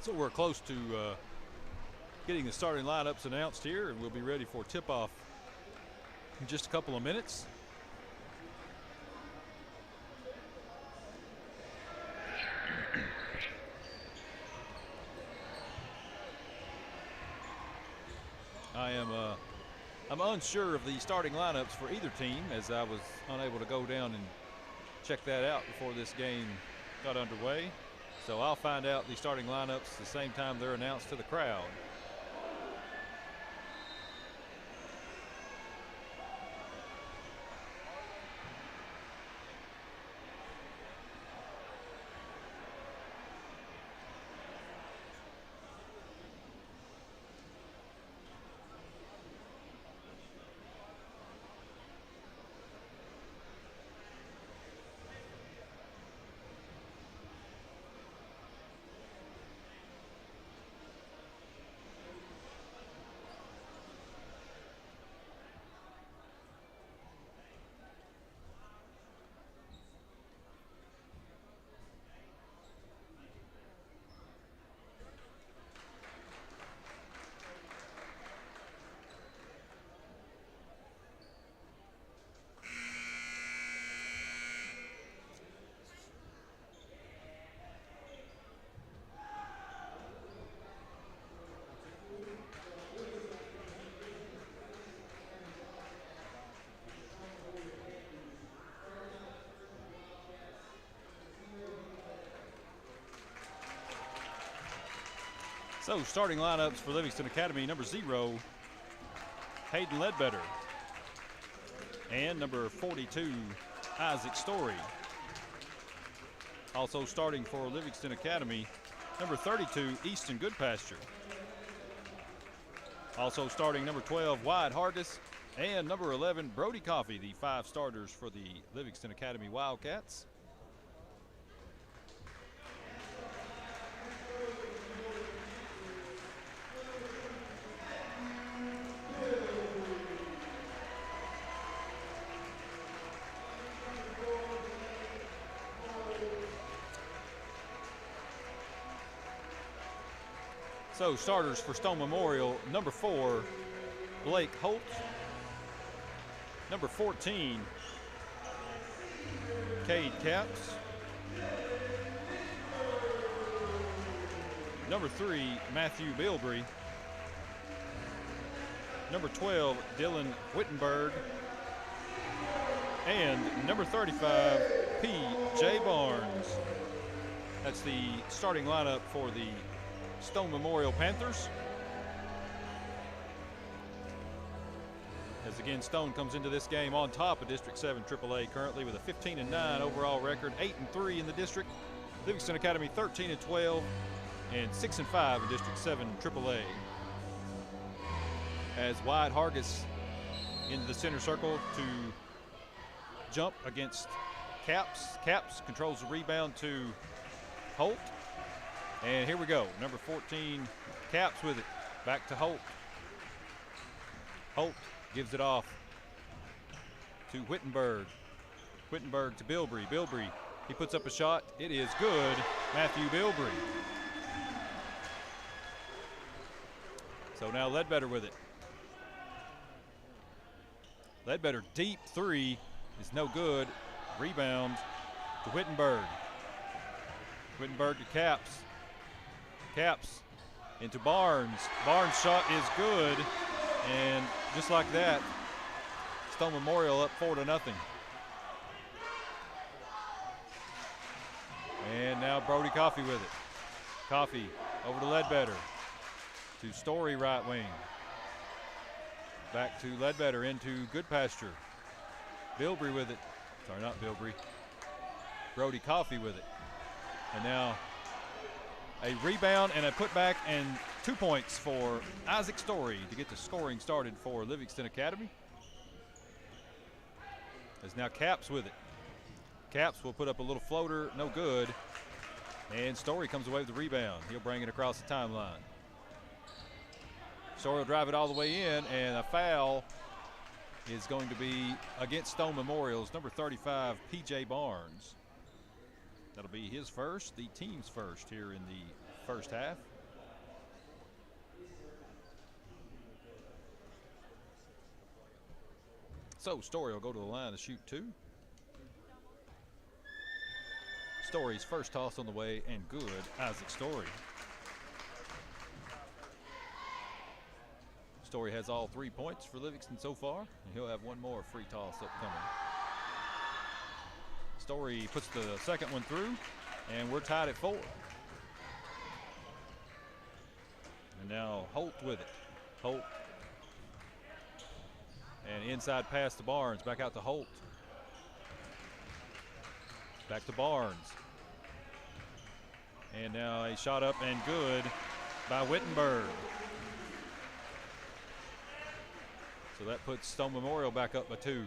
So we're close to getting the starting lineups announced here, and we'll be ready for tip-off in just a couple of minutes. I'm unsure of the starting lineups for either team, as I was unable to go down and check that out before this game got underway. So I'll find out the starting lineups the same time they're announced to the crowd. So starting lineups for Livingston Academy: number 0, Hayden Ledbetter, and number 42, Isaac Story. Also starting for Livingston Academy, number 32, Easton Goodpasture. Also starting number 12, Wyatt Hargis, and number 11, Brody Coffey, the 5 starters for the Livingston Academy Wildcats. So starters for Stone Memorial: number 4, Blake Holt; number 14, Cade Capps; number 3, Matthew Bilbrey; number 12, Dylan Wittenberg; and number 35, P.J. Barnes. That's the starting lineup for the Stone Memorial Panthers. As again, Stone comes into this game on top of District 7 AAA currently with a 15-9 overall record, 8-3 in the district. Livingston Academy 13-12 and 6-5 in District 7 AAA. As Wyatt Hargis into the center circle to jump against Capps. Capps controls the rebound to Holt. And here we go, number 14, Capps with it, back to Holt. Holt gives it off to Wittenberg. Wittenberg to Bilbrey. Bilbrey, he puts up a shot. It is good, Matthew Bilbrey. So now Ledbetter with it. Ledbetter, deep 3 is no good. Rebound to Wittenberg. Wittenberg to Capps. Capps into Barnes. Barnes' shot is good, and just like that, Stone Memorial up 4-0. And now Brody Coffey with it. Coffey over to Ledbetter, to Story right wing. Back to Ledbetter into Goodpasture. Bilbrey with it. Sorry, not Bilbrey. Brody Coffey with it. And now a rebound and a putback and 2 points for Isaac Story to get the scoring started for Livingston Academy. As now Capps with it. Capps will put up a little floater, no good. And Story comes away with the rebound. He'll bring it across the timeline. Story will drive it all the way in, and a foul is going to be against Stone Memorial's number 35, P.J. Barnes. That'll be his first, the team's first here in the first half. So Story will go to the line to shoot 2. Story's first toss on the way and good. Isaac Story. Story has all 3 points for Livingston so far, and he'll have one more free toss upcoming. Story puts the second one through, and we're tied at 4. And now Holt with it. Holt. And inside pass to Barnes. Back out to Holt. Back to Barnes. And now a shot up and good by Wittenberg. So that puts Stone Memorial back up by 2.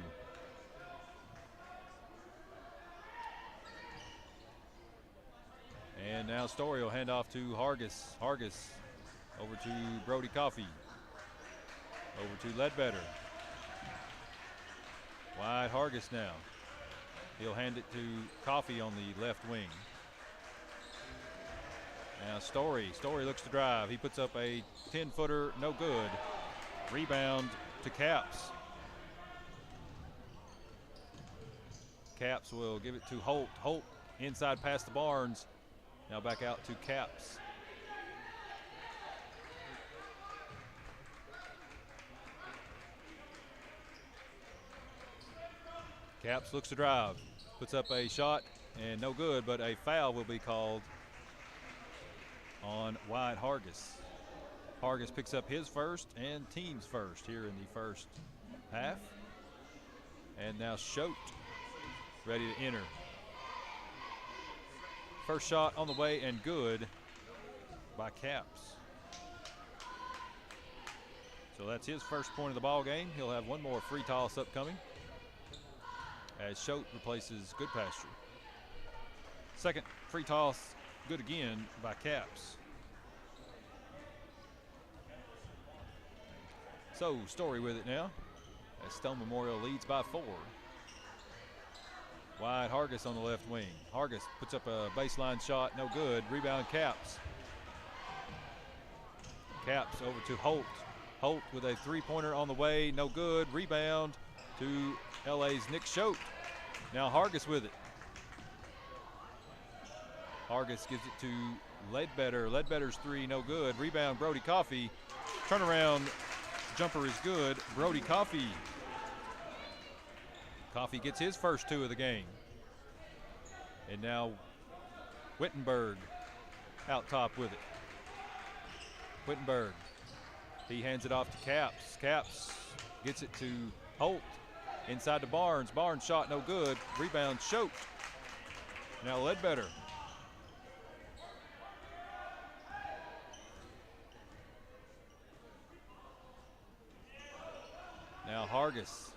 And now Story will hand off to Hargis. Hargis over to Brody Coffey. Over to Ledbetter. Wide Hargis now. He'll hand it to Coffey on the left wing. Now Story. Story looks to drive. He puts up a 10-footer, no good. Rebound to Caps. Caps will give it to Holt. Holt inside past the Barnes. Now back out to Caps. Caps looks to drive. Puts up a shot and no good, but a foul will be called on Wyatt Hargis. Hargis picks up his first and team's first here in the first half. And now Schote ready to enter. First shot on the way and good by Caps. So that's his first point of the ball game. He'll have one more free toss upcoming as Schote replaces Goodpasture. Second free toss, good again by Caps. So Story with it now as Stone Memorial leads by 4. Wide Hargis on the left wing. Hargis puts up a baseline shot, no good. Rebound Caps. Caps over to Holt. Holt with a 3-pointer on the way, no good. Rebound to LA's Nick Schote. Now Hargis with it. Hargis gives it to Ledbetter. Ledbetter's 3, no good. Rebound Brody Coffey. Turnaround jumper is good. Brody Coffey. Coffey gets his first 2 of the game. And now Wittenberg out top with it. Wittenberg. He hands it off to Caps. Caps gets it to Holt. Inside to Barnes. Barnes shot no good. Rebound Schote. Now Ledbetter. Now Hargis.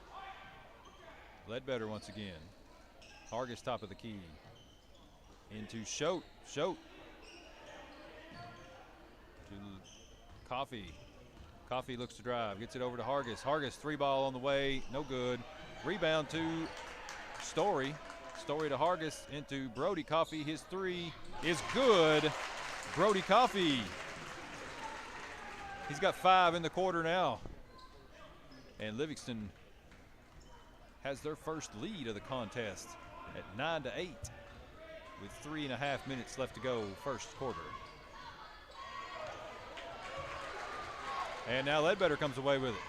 Ledbetter once again. Hargis top of the key. Into Schote. Schote. To Coffey. Coffey looks to drive. Gets it over to Hargis. Hargis 3-ball on the way. No good. Rebound to Story. Story to Hargis into Brody Coffey. His 3 is good. Brody Coffey. He's got 5 in the quarter now. And Livingston has their first lead of the contest at 9-8 with 3.5 minutes left to go first quarter. And now Ledbetter comes away with it.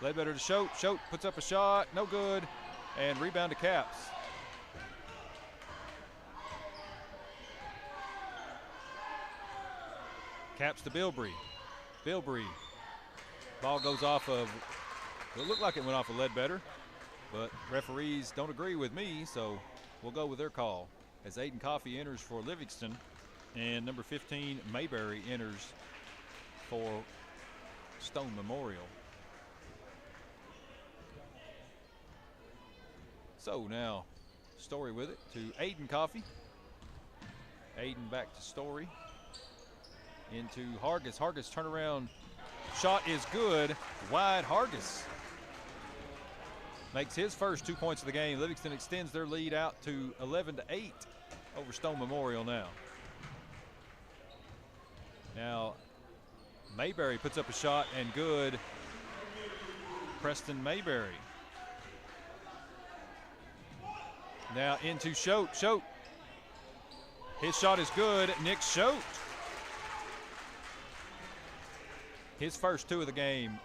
Ledbetter to Schote. Schote puts up a shot, no good, and rebound to Caps. Caps to Bilbrey. Bilbrey. Ball goes off of, it looked like it went off of Ledbetter, but referees don't agree with me, so we'll go with their call as Aiden Coffey enters for Livingston and number 15 Mayberry enters for Stone Memorial. So now Story with it to Aiden Coffey. Aiden back to Story. Into Hargis. Hargis turnaround shot is good. Wide Hargis makes his first 2 points of the game. Livingston extends their lead out to 11-8 over Stone Memorial now. Now Mayberry puts up a shot and good. Preston Mayberry. Now into Choate. Choate. His shot is good. Nick Choate. His first 2 of the game.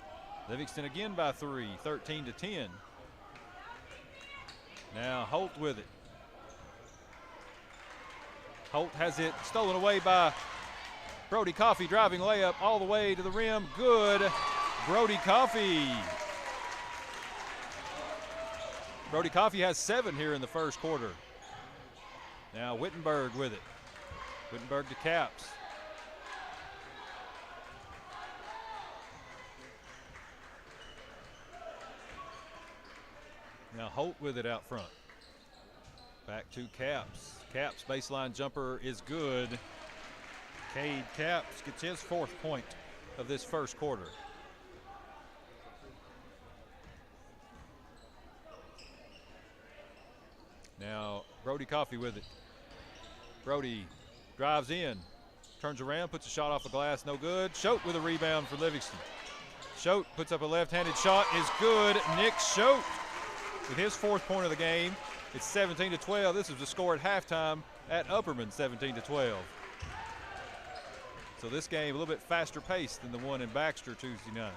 Livingston again by 3, 13-10. Now Holt with it. Holt has it stolen away by Brody Coffey, driving layup all the way to the rim. Good. Brody Coffey. Brody Coffey has 7 here in the first quarter. Now Wittenberg with it. Wittenberg to Capps. Now Holt with it out front. Back to Capps. Capps baseline jumper is good. Cade Capps gets his 4th point of this first quarter. Now Brody Coffey with it. Brody drives in, turns around, puts a shot off the glass, no good. Choate with a rebound for Livingston. Choate puts up a left-handed shot, is good. Nick Choate with his 4th point of the game. It's 17-12. This is the score at halftime at Upperman, 17-12. So this game a little bit faster paced than the one in Baxter Tuesday night.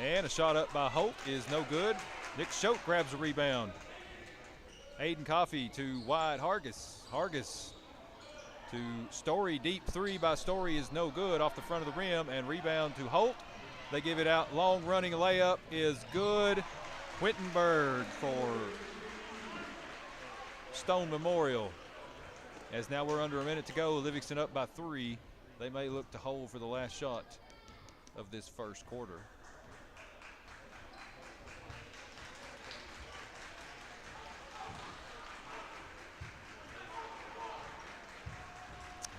And a shot up by Holt is no good. Nick Choate grabs a rebound. Aiden Coffey to Wyatt Hargis. Hargis to Story. Deep 3 by Story is no good off the front of the rim, and rebound to Holt. They give it out. Long running layup is good. Wittenberg for Stone Memorial. As now we're under a minute to go, Livingston up by 3. They may look to hold for the last shot of this first quarter.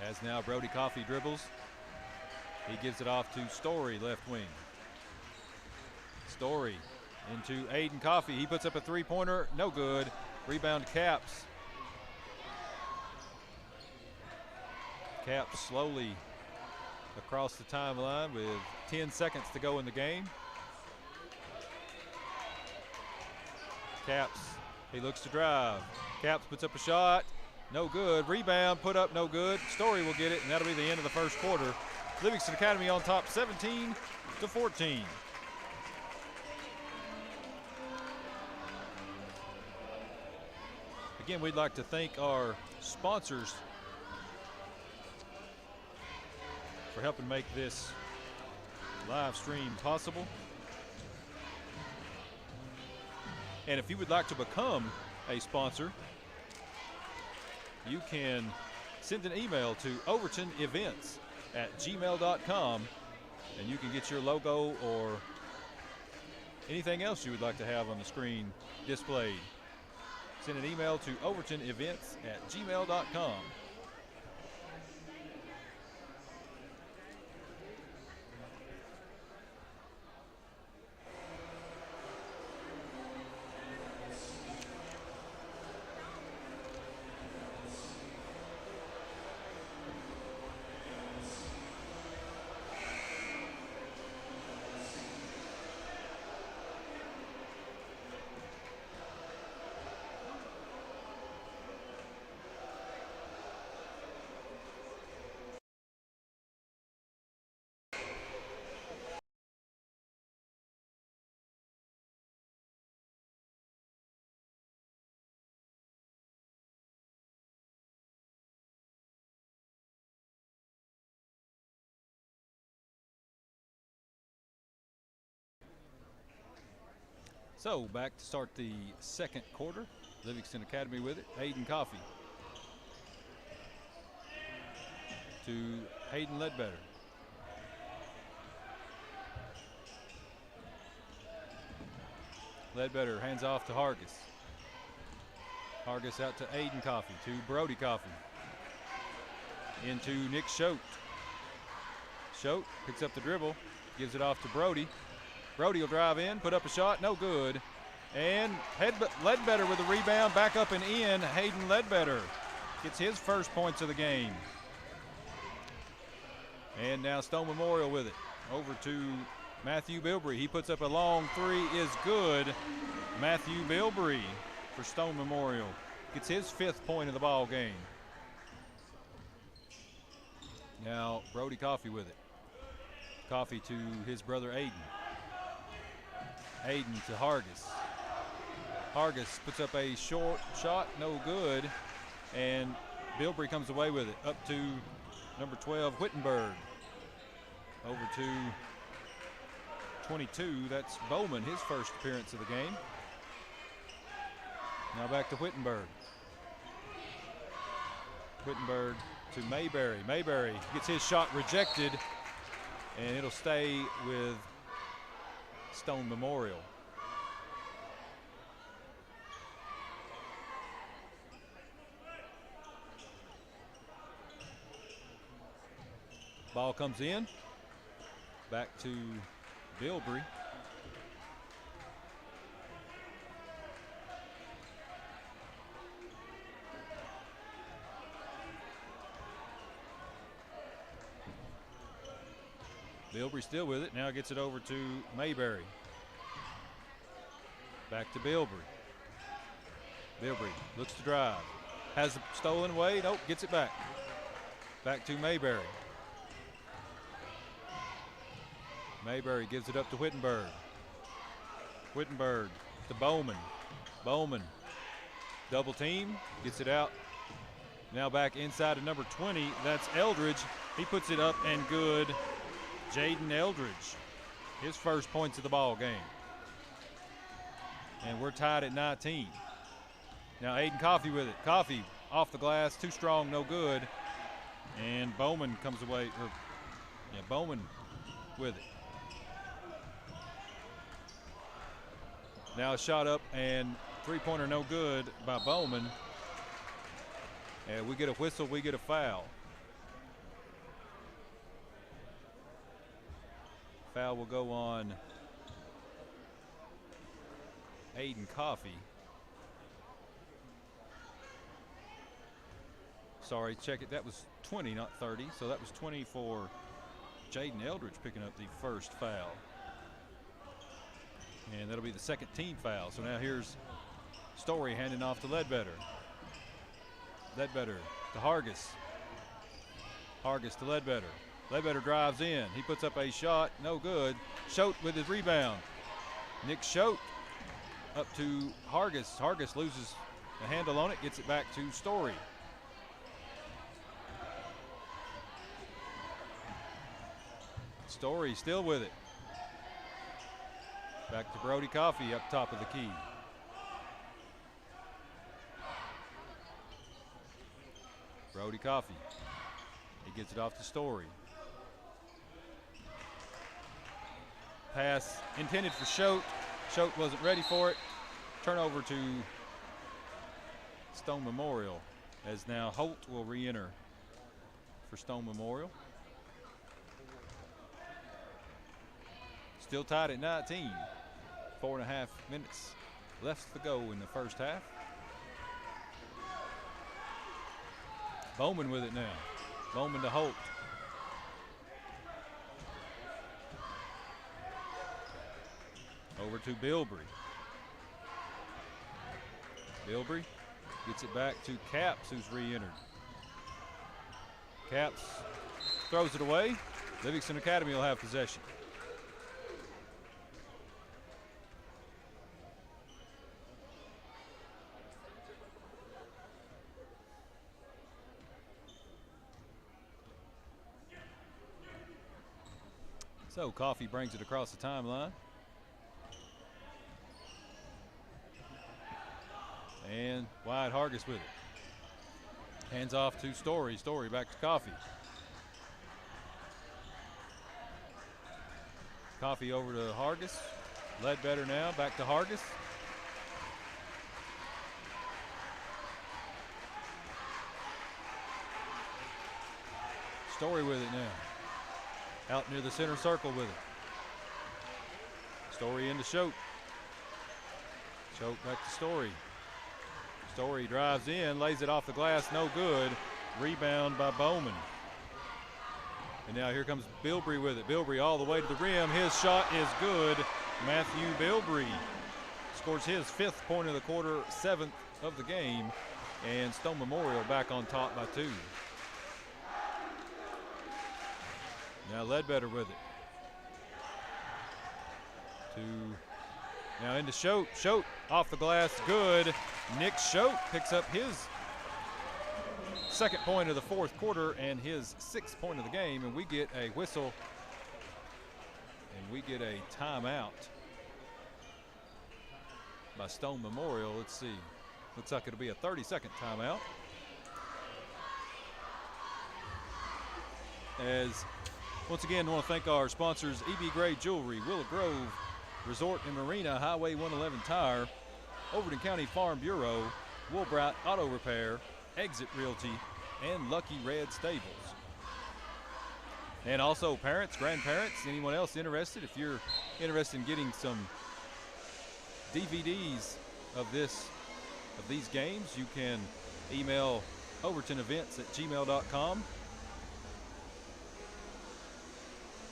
As now Brody Coffey dribbles. He gives it off to Story, left wing. Story into Aiden Coffey. He puts up a 3-pointer, no good. Rebound Capps. Capps slowly across the timeline with 10 seconds to go in the game. Capps, he looks to drive. Capps puts up a shot, no good. Rebound, put up, no good. Story will get it, and that'll be the end of the first quarter. Livingston Academy on top, 17-14. Again, we'd like to thank our sponsors for helping make this live stream possible. And if you would like to become a sponsor, you can send an email to overtonevents@gmail.com, and you can get your logo or anything else you would like to have on the screen displayed. Send an email to overtonevents@gmail.com. So back to start the second quarter. Livingston Academy with it. Aiden Coffey to Hayden Ledbetter. Ledbetter hands off to Hargis. Hargis out to Aiden Coffey, to Brody Coffey. Into Nick Choate. Choate picks up the dribble, gives it off to Brody. Brody will drive in, put up a shot, no good. And Ledbetter with a rebound, back up and in. Hayden Ledbetter gets his first points of the game. And now Stone Memorial with it. Over to Matthew Bilbrey. He puts up a long three, is good. Matthew Bilbrey for Stone Memorial gets his 5th point of the ball game. Now Brody Coffey with it. Coffey to his brother Aiden. Aiden to Hargis. Hargis puts up a short shot, no good. And Bilbrey comes away with it. Up to number 12, Wittenberg. Over to 22, that's Bowman, his first appearance of the game. Now back to Wittenberg. Wittenberg to Mayberry. Mayberry gets his shot rejected, and it'll stay with Stone Memorial. Ball comes in. Back to Bilbrey. Bilbrey still with it. Now gets it over to Mayberry. Back to Bilbrey. Bilbrey looks to drive. Has it stolen away. Nope, gets it back. Back to Mayberry. Mayberry gives it up to Wittenberg. Wittenberg to Bowman. Bowman, double team, gets it out. Now back inside to number 20, that's Eldridge. He puts it up and good. Jaden Eldridge, his first points of the ball game. And we're tied at 19. Now Aiden Coffey with it. Coffey off the glass, too strong, no good. And Bowman comes away, Bowman with it. Now a shot up and three-pointer no good by Bowman. And we get a whistle, we get a foul. Foul will go on Aiden Coffey. Sorry, check it. That was 20, not 30. So that was 20 for Jaden Eldridge picking up the first foul. And that'll be the second team foul. So now here's Story handing off to Ledbetter. Ledbetter to Hargis. Hargis to Ledbetter. Ledbetter drives in. He puts up a shot, no good. Schote with his rebound. Nick Schote up to Hargis. Hargis loses the handle on it, gets it back to Story. Story still with it. Back to Brody Coffey up top of the key. Brody Coffey. He gets it off to Story. Pass intended for Schote. Schote wasn't ready for it. Turnover to Stone Memorial, as now Holt will re-enter for Stone Memorial. Still tied at 19. 4.5 minutes left to go in the first half. Bowman with it now. Bowman to Holt. Over to Bilbrey. Bilbrey gets it back to Capps, who's re-entered. Capps throws it away. Livingston Academy will have possession. So Coffey brings it across the timeline. And Wyatt Hargis with it. Hands off to Story. Story back to Coffey. Coffey over to Hargis. Ledbetter now, back to Hargis. Story with it now. Out near the center circle with it. Story into Schote. Schote back to Story. Story drives in, lays it off the glass, no good. Rebound by Bowman. And now here comes Bilbrey with it. Bilbrey all the way to the rim. His shot is good. Matthew Bilbrey scores his 5th point of the quarter, 7th of the game. And Stone Memorial back on top by 2. Now Ledbetter with it. Now into Choate. Choate off the glass, good. Nick Choate picks up his 2nd point of the 4th quarter and his 6th point of the game, and we get a whistle and we get a timeout by Stone Memorial. Let's see. Looks like it'll be a 30-second timeout. As once again, I want to thank our sponsors, EB Gray Jewelry, Willow Grove Resort and Marina, Highway 111 Tire, Overton County Farm Bureau, Woolbright Auto Repair, Exit Realty, and Lucky Red Stables. And also parents, grandparents, anyone else interested, if you're interested in getting some DVDs of these games, you can email overtonevents@gmail.com.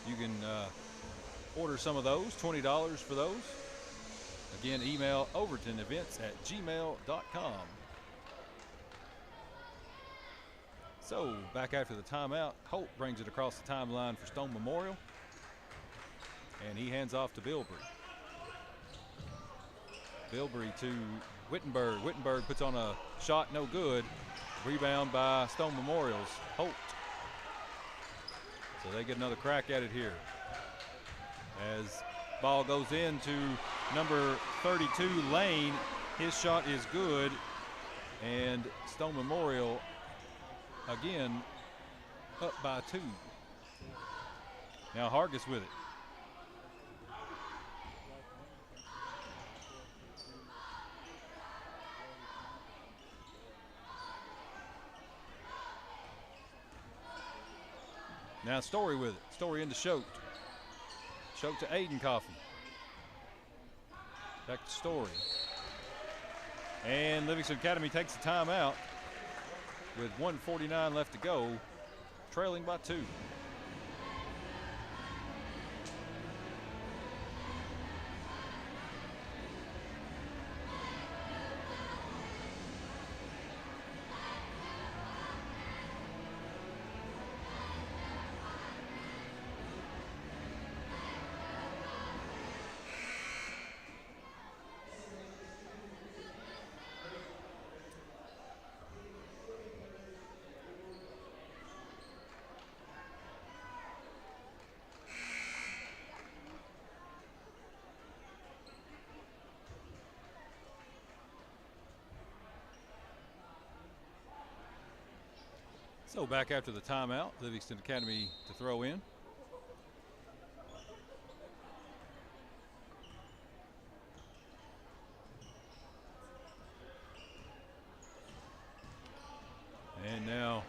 You can order some of those, $20 for those. Again, email overtonevents@gmail.com. So back after the timeout, Holt brings it across the timeline for Stone Memorial, and he hands off to Bilbrey. Bilbrey to Wittenberg. Wittenberg puts on a shot, no good. Rebound by Stone Memorial's Holt. So they get another crack at it here. As ball goes into number 32, Lane. His shot is good, and Stone Memorial again up by 2. Now Hargis with it. Now Story with it. Story into Choate. Choate to Aiden Coffey. Back to Story. And Livingston Academy takes a timeout with 1:49 left to go, trailing by 2. So back after the timeout, Livingston Academy to throw in. And now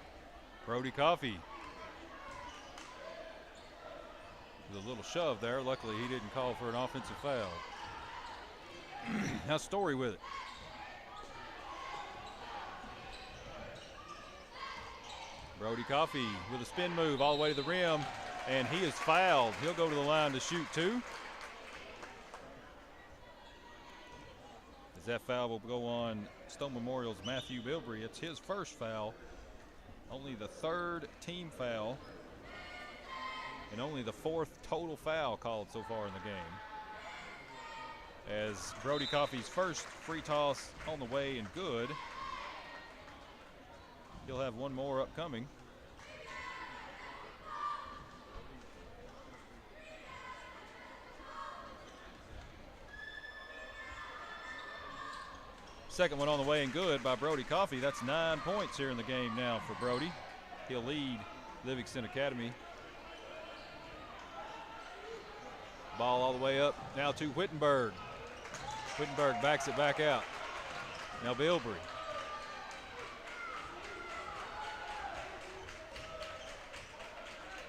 Brody Coffey with a little shove there. Luckily he didn't call for an offensive foul. Now Story with it. Brody Coffey with a spin move all the way to the rim, and he is fouled. He'll go to the line to shoot 2. As that foul will go on Stone Memorial's Matthew Bilbrey. It's his first foul, only the 3rd team foul, and only the 4th total foul called so far in the game. As Brody Coffey's first free toss on the way and good. He'll have one more upcoming. Second one on the way and good by Brody Coffey. That's 9 points here in the game now for Brody. He'll lead Livingston Academy. Ball all the way up now to Wittenberg. Wittenberg backs it back out. Now Bilbrey.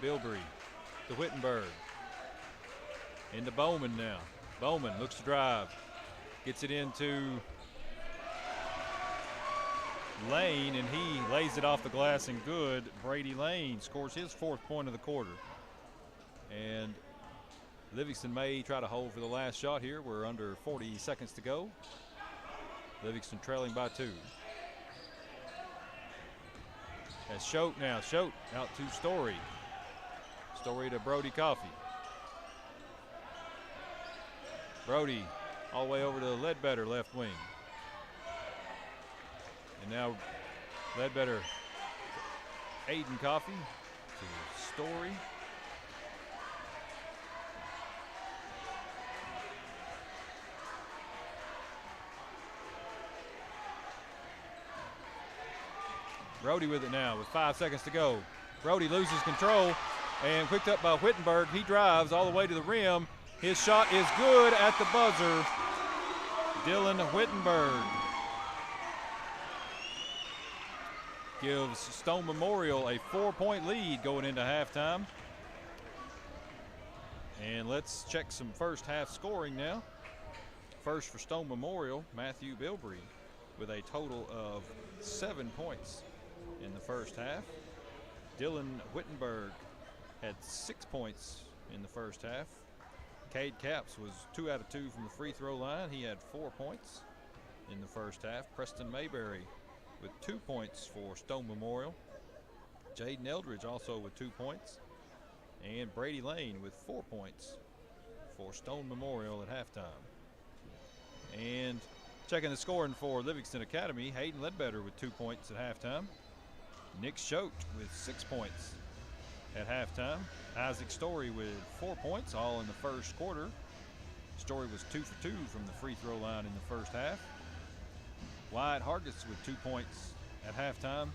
Bilbrey to Wittenberg. Into Bowman now. Bowman looks to drive. Gets it into Lane, and he lays it off the glass and good. Brady Lane scores his 4th point of the quarter. And Livingston may try to hold for the last shot here. We're under 40 seconds to go. Livingston trailing by 2. As Choate now. Choate out to Story. Story to Brody Coffey. Brody all the way over to Ledbetter, left wing. And now Ledbetter, Aiden Coffey to Story. Brody with it now with 5 seconds to go. Brody loses control and picked up by Whittenberg. He drives all the way to the rim. His shot is good at the buzzer. Dylan Whittenberg gives Stone Memorial a 4-point lead going into halftime. And let's check some first half scoring now. First for Stone Memorial, Matthew Bilbrey with a total of 7 points in the first half. Dylan Whittenberg had 6 points in the first half. Cade Capps was 2 out of 2 from the free throw line. He had 4 points in the first half. Preston Mayberry with 2 points for Stone Memorial. Jaden Eldridge also with 2 points. And Brady Lane with 4 points for Stone Memorial at halftime. And checking the scoring for Livingston Academy, Hayden Ledbetter with 2 points at halftime. Nick Choate with 6 points at halftime. Isaac Story with 4 points, all in the first quarter. Story was 2 for 2 from the free throw line in the first half. Wyatt Hargis with 2 points at halftime.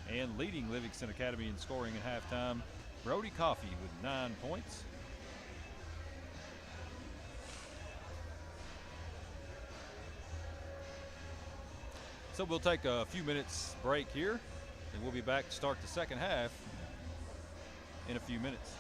And leading Livingston Academy in scoring at halftime, Brody Coffey with 9 points. So we'll take a few minutes break here, and we'll be back to start the second half in a few minutes.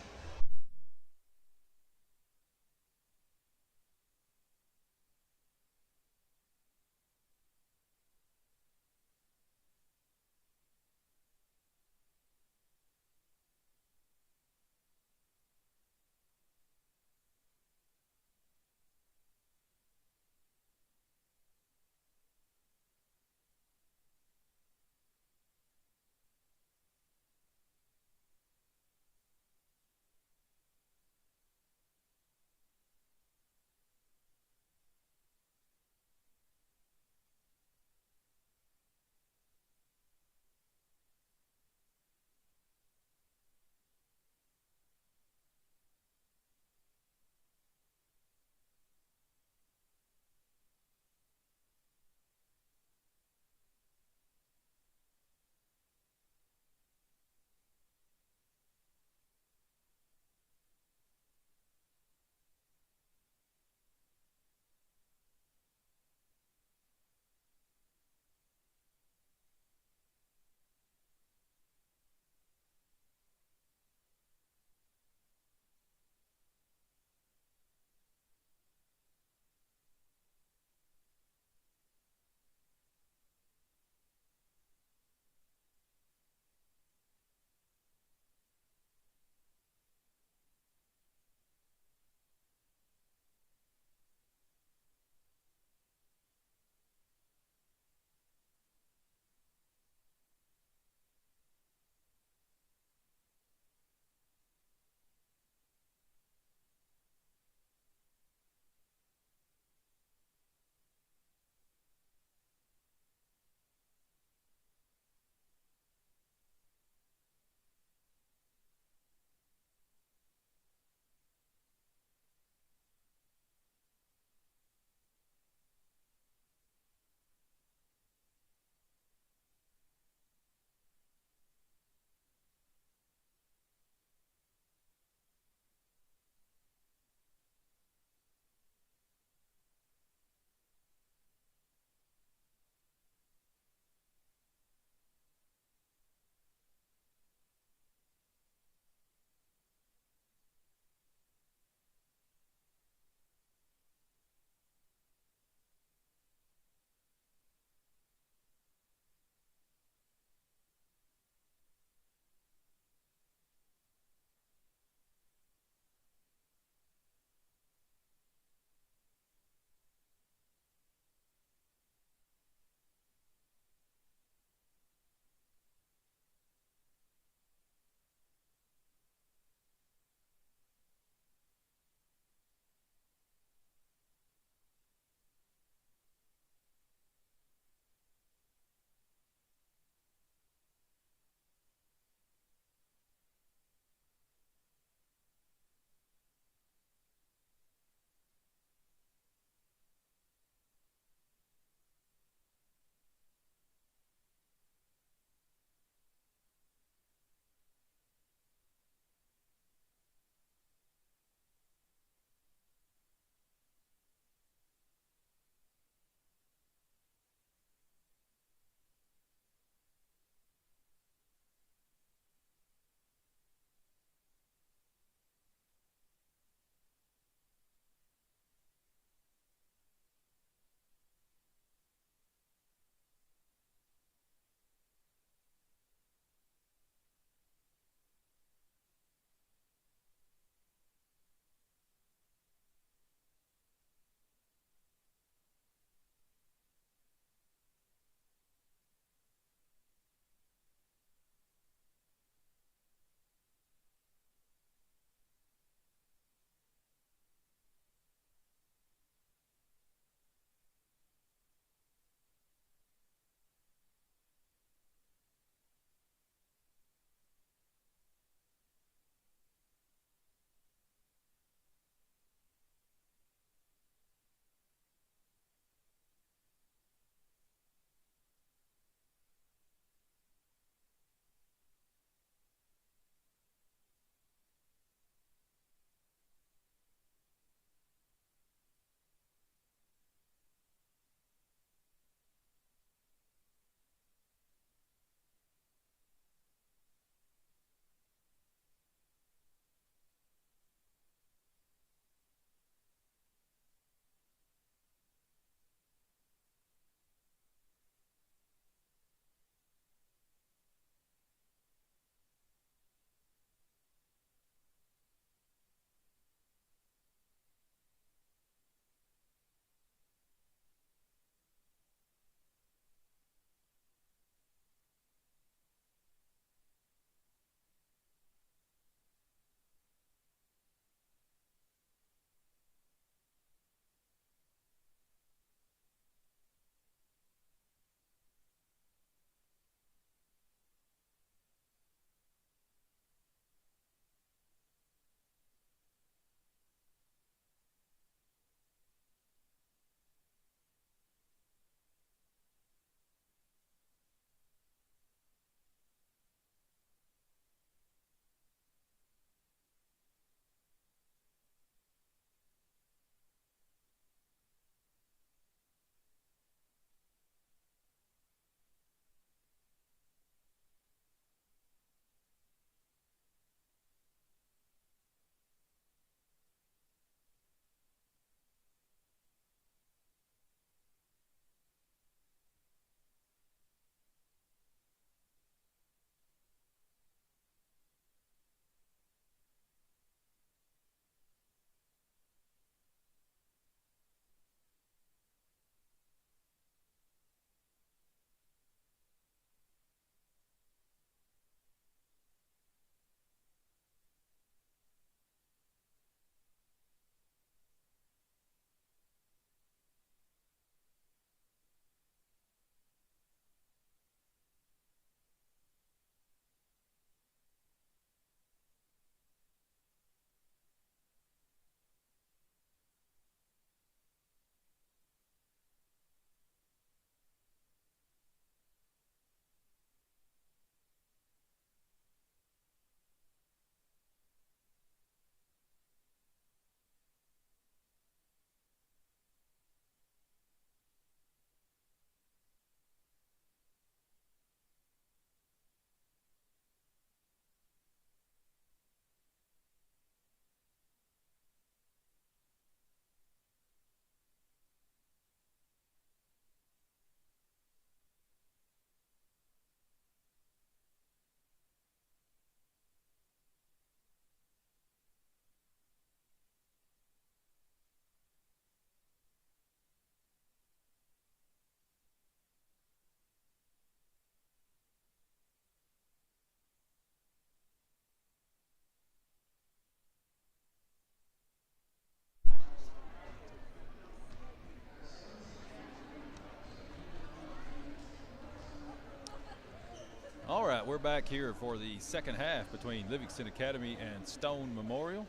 right, we're back here for the second half between Livingston Academy and Stone Memorial.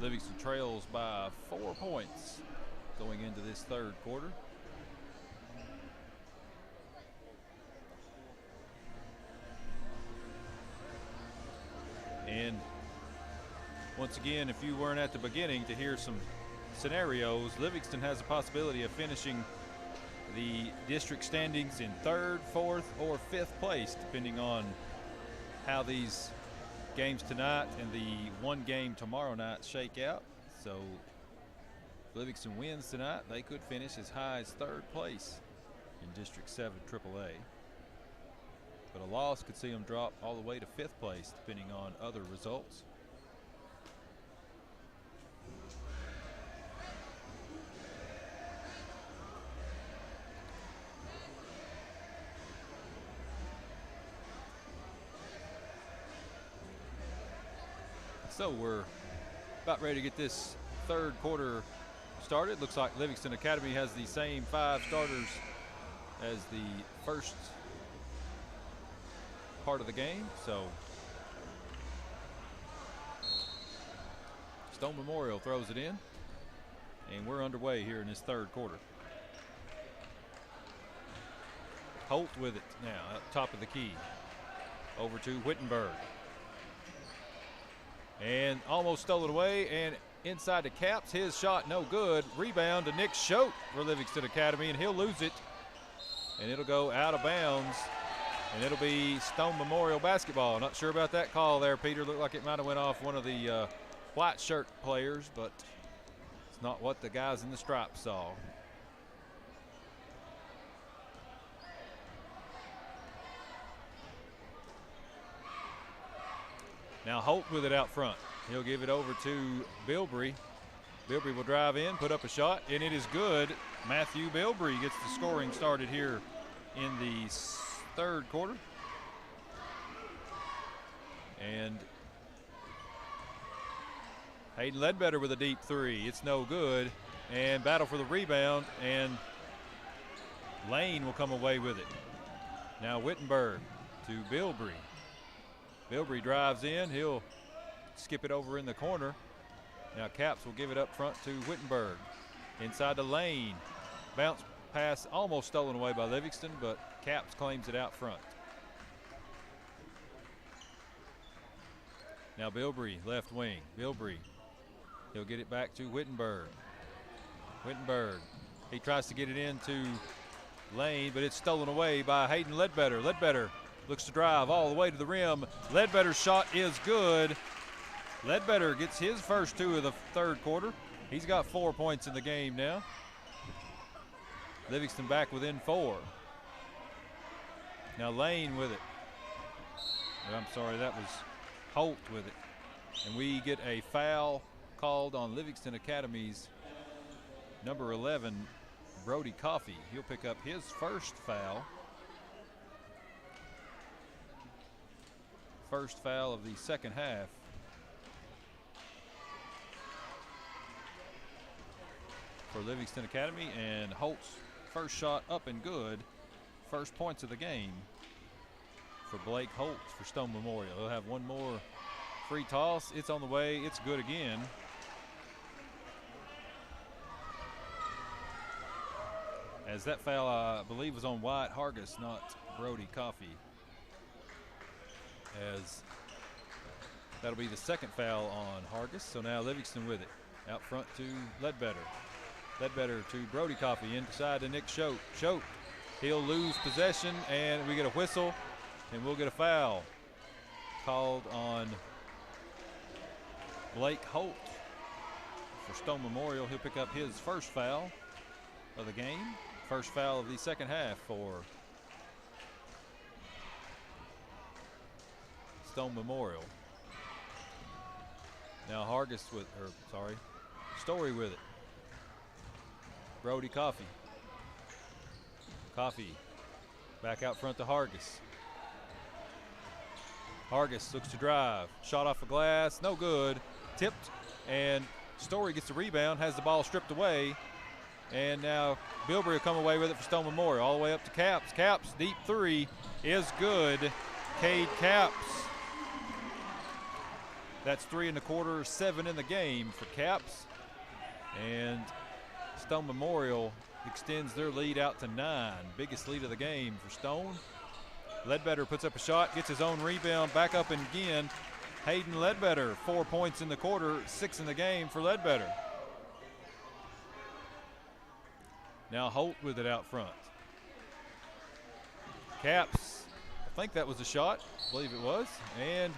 Livingston trails by 4 points going into this third quarter. And once again, if you weren't at the beginning to hear some scenarios, Livingston has a possibility of finishing the district standings in 3rd, 4th, or 5th place, depending on how these games tonight and the one game tomorrow night shake out. So if Livingston wins tonight, they could finish as high as 3rd place in District 7 AAA. But a loss could see them drop all the way to 5th place, depending on other results. So we're about ready to get this third quarter started. Looks like Livingston Academy has the same 5 starters as the first part of the game. So Stone Memorial throws it in, and we're underway here in this third quarter. Holt with it now at top of the key. Over to Wittenberg. And almost stole it away, and inside to Caps. His shot no good. Rebound to Nick Schote for Livingston Academy, and he'll lose it. And it'll go out of bounds, and it'll be Stone Memorial basketball. Not sure about that call there, Peter. Looked like it might have went off one of the white shirt players, but it's not what the guys in the stripes saw. Now Holt with it out front. He'll give it over to Bilbrey. Bilbrey will drive in, put up a shot, and it is good. Matthew Bilbrey gets the scoring started here in the third quarter. And Hayden Ledbetter with a deep 3. It's no good. And battle for the rebound, and Lane will come away with it. Now Wittenberg to Bilbrey. Bilbrey drives in. He'll skip it over in the corner. Now Caps will give it up front to Wittenberg. Inside the lane. Bounce pass almost stolen away by Livingston, but Caps claims it out front. Now Bilbrey, left wing. Bilbrey, he'll get it back to Wittenberg. Wittenberg, he tries to get it into Lane, but it's stolen away by Hayden Ledbetter. Ledbetter looks to drive all the way to the rim. Ledbetter's shot is good. Ledbetter gets his first 2 of the third quarter. He's got 4 points in the game now. Livingston back within 4. Now Lane with it. I'm sorry, that was Holt with it. And we get a foul called on Livingston Academy's number 11, Brody Coffey. He'll pick up his first foul. First foul of the second half. For Livingston Academy, and Holt's first shot up and good. First points of the game for Blake Holt for Stone Memorial. He'll have one more free toss. It's on the way. It's good again. As that foul, I believe, was on Wyatt Hargis, not Brody Coffey. As that'll be the second foul on Hargis. So now Livingston with it. Out front to Ledbetter. Ledbetter to Brody Coffey, inside to Nick Schote. Schote, he'll lose possession, and we get a whistle, and we'll get a foul called on Blake Holt for Stone Memorial. He'll pick up his first foul of the game. First foul of the second half for Stone Memorial. Now Hargis with, Story with it. Brody Coffey. Coffey back out front to Hargis. Hargis looks to drive. Shot off the glass, no good. Tipped, and Story gets the rebound, has the ball stripped away. And now Bilbrey will come away with it for Stone Memorial. All the way up to Caps. Caps, deep three is good. Cade Caps. That's 3 1/4, 7 in the game for Caps. And Stone Memorial extends their lead out to 9. Biggest lead of the game for Stone. Ledbetter puts up a shot, gets his own rebound, back up and again. Hayden Ledbetter, 4 points in the quarter, 6 in the game for Ledbetter. Now Holt with it out front. Caps, I think that was a shot, I believe it was. And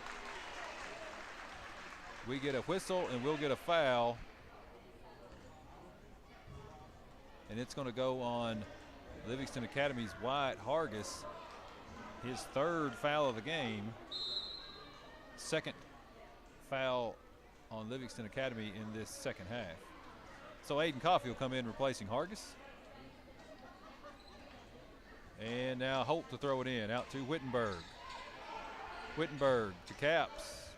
we get a whistle and we'll get a foul. And it's going to go on Livingston Academy's Wyatt Hargis. His 3rd foul of the game. 2nd foul on Livingston Academy in this second half. So Aiden Coffey will come in replacing Hargis. And now Holt to throw it in, out to Wittenberg. Wittenberg to Caps.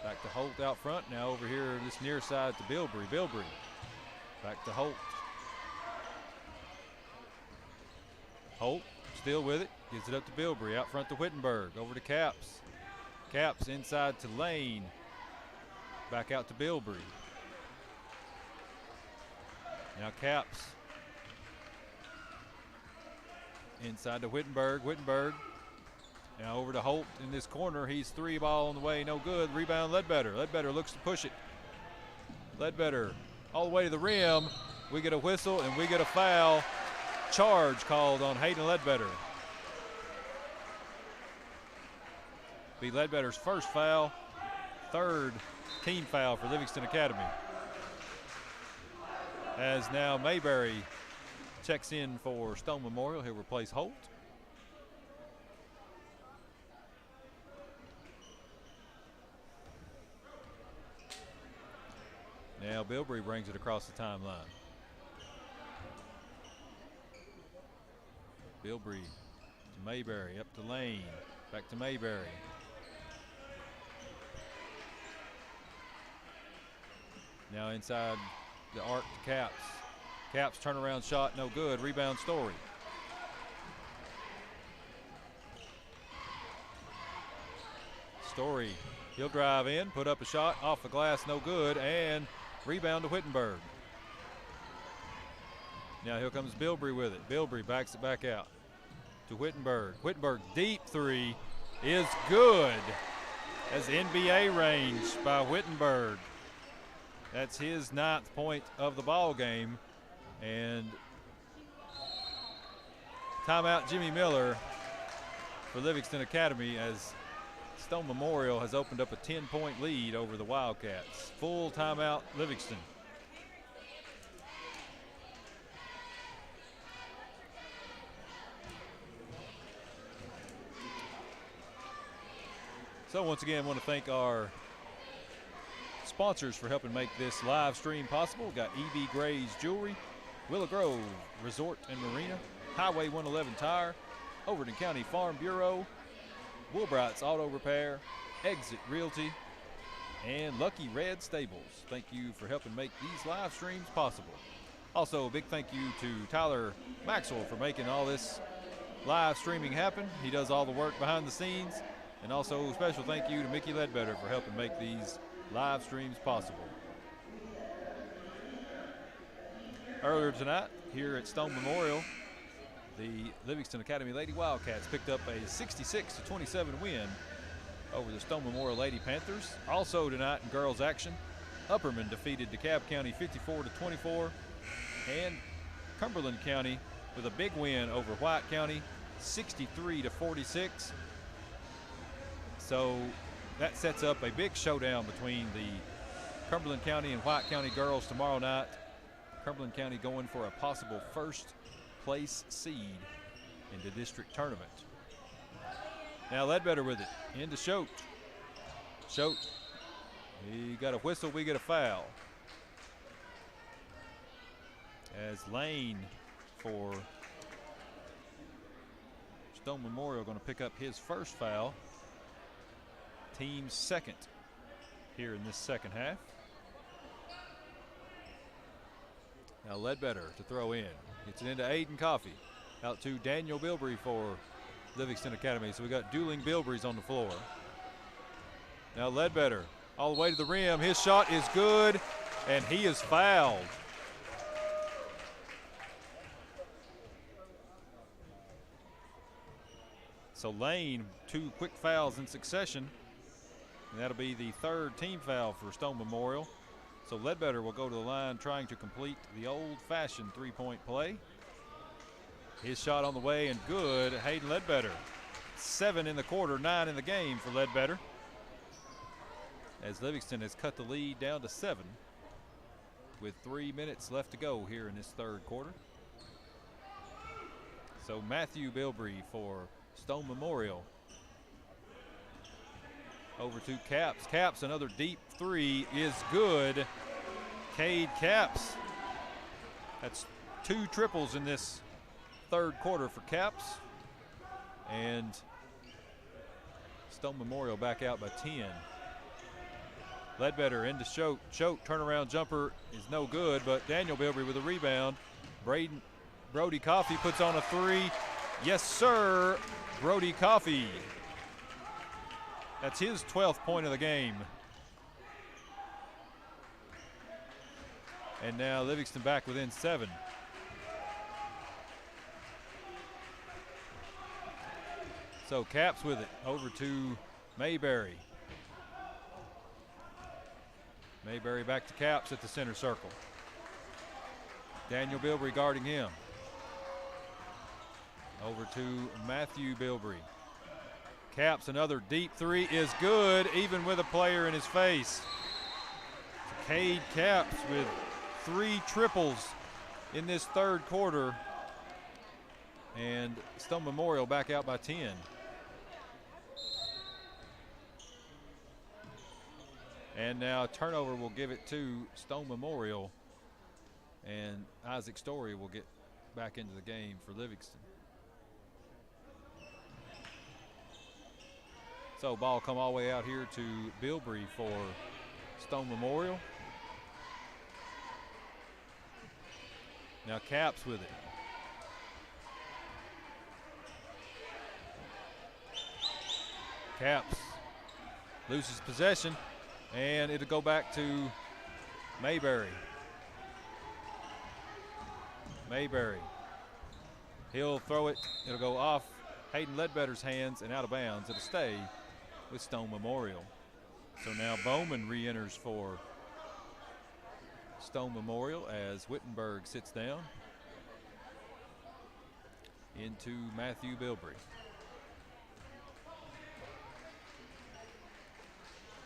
Back to Holt out front. Now over here, this near side to Bilbrey. Bilbrey. Back to Holt. Holt still with it. Gives it up to Bilbrey. Out front to Wittenberg. Over to Caps. Caps inside to Lane. Back out to Bilbrey. Now Caps. Inside to Wittenberg. Wittenberg. Now over to Holt in this corner. He's 3 ball on the way. No good. Rebound Ledbetter. Ledbetter looks to push it. Ledbetter all the way to the rim. We get a whistle and we get a foul. Charge called on Hayden Ledbetter. Be Ledbetter's 1st foul. 3rd team foul for Livingston Academy. As now Mayberry checks in for Stone Memorial. He'll replace Holt. Now Bilbrey brings it across the timeline. Bilbrey to Mayberry, up to Lane, back to Mayberry. Now inside the arc to Caps. Caps turnaround shot, no good. Rebound Story. Story, he'll drive in, put up a shot, off the glass, no good, and rebound to Wittenberg. Now here comes Bilbrey with it. Bilbrey backs it back out to Wittenberg. Wittenberg deep 3 is good. That's NBA range by Wittenberg. That's his 9th point of the ball game. And timeout Jimmy Miller for Livingston Academy as Stone Memorial has opened up a 10-point lead over the Wildcats. Full timeout Livingston. So once again, I want to thank our sponsors for helping make this live stream possible. We've got E.B. Gray's Jewelry, Willow Grove Resort and Marina, Highway 111 Tire, Overton County Farm Bureau, Woolbright's Auto Repair, Exit Realty, and Lucky Red Stables. Thank you for helping make these live streams possible. Also, a big thank you to Tyler Maxwell for making all this live streaming happen. He does all the work behind the scenes. And also a special thank you to Mickey Ledbetter for helping make these live streams possible. Earlier tonight, here at Stone Memorial, the Livingston Academy Lady Wildcats picked up a 66-27 win over the Stone Memorial Lady Panthers. Also tonight in girls action, Upperman defeated DeKalb County 54-24, and Cumberland County with a big win over White County 63-46. So that sets up a big showdown between the Cumberland County and White County girls tomorrow night. Cumberland County going for a possible first place seed in the district tournament. Now Ledbetter with it, into Choate. Choate, he got a whistle, we get a foul. As Lane for Stone Memorial going to pick up his first foul. Team's 2nd here in this second half. Now Ledbetter to throw in. Gets it into Aiden Coffey. Out to Daniel Bilbrey for Livingston Academy. So we got dueling Bilbreys on the floor. Now Ledbetter all the way to the rim. His shot is good, and he is fouled. So Lane, 2 quick fouls in succession. And that'll be the 3rd team foul for Stone Memorial. So Ledbetter will go to the line trying to complete the old-fashioned 3-point play. His shot on the way and good. Hayden Ledbetter. 7 in the quarter, 9 in the game for Ledbetter, as Livingston has cut the lead down to 7 with 3 minutes left to go here in this 3rd quarter. So Matthew Bilbrey for Stone Memorial. Over to Capps. Capps, another deep 3 is good. Cade Capps. That's 2 triples in this 3rd quarter for Capps. And Stone Memorial back out by 10. Ledbetter into Choate. Choate turnaround jumper is no good, but Daniel Bilbrey with a rebound. Brody Coffey puts on a 3. Yes, sir. Brody Coffey. That's his 12th point of the game. And now Livingston back within 7. So Capps with it over to Mayberry. Mayberry back to Capps at the center circle. Daniel Bilbrey guarding him. Over to Matthew Bilbrey. Capps, another deep 3 is good, even with a player in his face. Cade Capps with 3 triples in this 3rd quarter. And Stone Memorial back out by 10. And now turnover will give it to Stone Memorial. And Isaac Story will get back into the game for Livingston. So ball come all the way out here to Bilbrey for Stone Memorial. Now Capps with it. Capps loses possession, and it'll go back to Mayberry. Mayberry. He'll throw it. It'll go off Hayden Ledbetter's hands and out of bounds. It'll stay with Stone Memorial. So now Bowman re-enters for Stone Memorial as Wittenberg sits down. Into Matthew Bilbrey.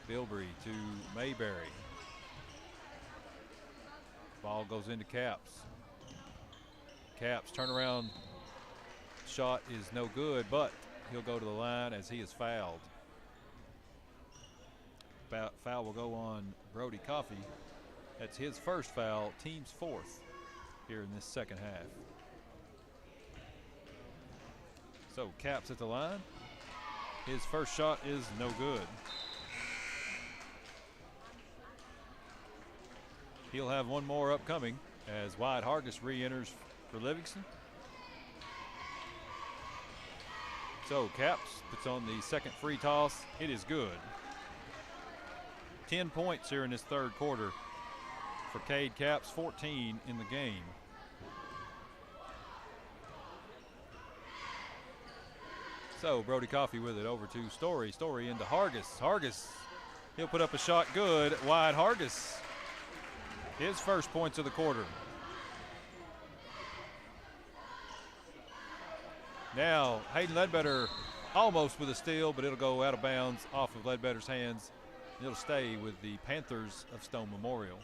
Bilbrey to Mayberry. Ball goes into Capps. Capps turnaround shot is no good, but he'll go to the line as he is fouled. Foul will go on Brody Coffey. That's his first foul, team's 4th here in this 2nd half. So Capps at the line. His first shot is no good. He'll have one more upcoming as Wyatt Hargis re-enters for Livingston. So Capps puts on the 2nd free toss. It is good. 10 points here in this 3rd quarter for Cade Capps, 14 in the game. So Brody Coffey with it over to Story. Story into Hargis. Hargis, he'll put up a shot good. Wyatt Hargis, his first points of the quarter. Now Hayden Ledbetter almost with a steal, but it'll go out of bounds off of Ledbetter's hands. It'll stay with the Panthers of Stone Memorial.